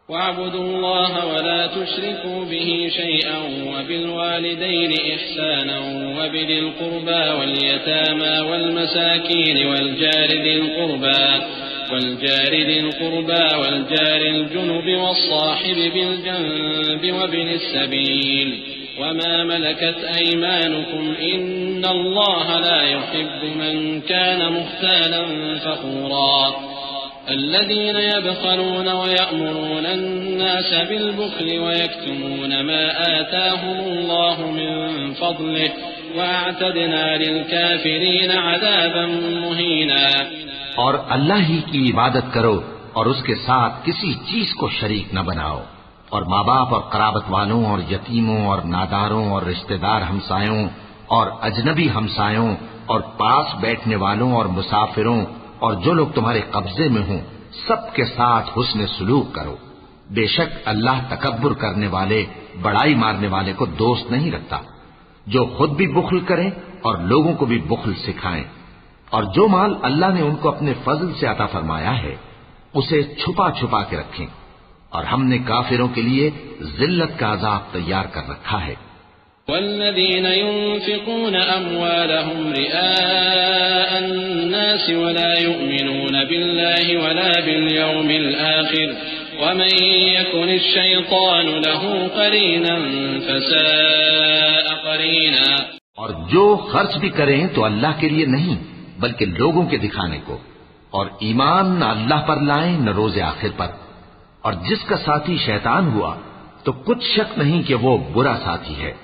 वअब्दुल्लाह वला तुश्रिकू बिही शैअन वबिलवालिदैनि इहसाना वबिदिल कुर्बा वलयतामा वलमसाकीन والجار ذي القربى والجار الجنب والصاحب بالجنب وابن السبيل وما ملكت أيمانكم إن الله لا يحب من كان مختالا فخورا الذين يبخلون ويأمرون الناس بالبخل ويكتمون ما آتاهم الله من فضله وأعتدنا للكافرين عذابا مهينا। और अल्लाह ही की इबादत करो और उसके साथ किसी चीज को शरीक न बनाओ, और माँ बाप और कराबत वालों और यतीमों और नादारों और रिश्तेदार हमसायों और अजनबी हमसायों और पास बैठने वालों और मुसाफिरों और जो लोग तुम्हारे कब्जे में हों सबके साथ हुस्न सुलूक करो। बेशक अल्लाह तकब्बुर करने वाले, बड़ाई मारने वाले को दोस्त नहीं रखता। जो खुद भी बुख्ल करें और लोगों को भी बुख्ल सिखाएं, और जो माल अल्लाह ने उनको अपने फजल से अता फरमाया है उसे छुपा छुपा के रखें, और हमने काफिरों के लिए जिल्लत का अजाब तैयार कर रखा है। वल्लज़ीन युन्फ़िक़ून अम्वालहुम रिआअ अन्नास वला युमिनून बिल्लाहि वला बिलयौमिल आखिर वमन यकुनिश-शैतानु लहू क़रीनन फ़साअ क़रीना। और जो खर्च भी करें तो अल्लाह के लिए नहीं बल्कि लोगों के दिखाने को, और ईमान न अल्लाह पर लाएं न रोज़े आखिर पर, और जिसका साथी शैतान हुआ तो कुछ शक नहीं कि वो बुरा साथी है।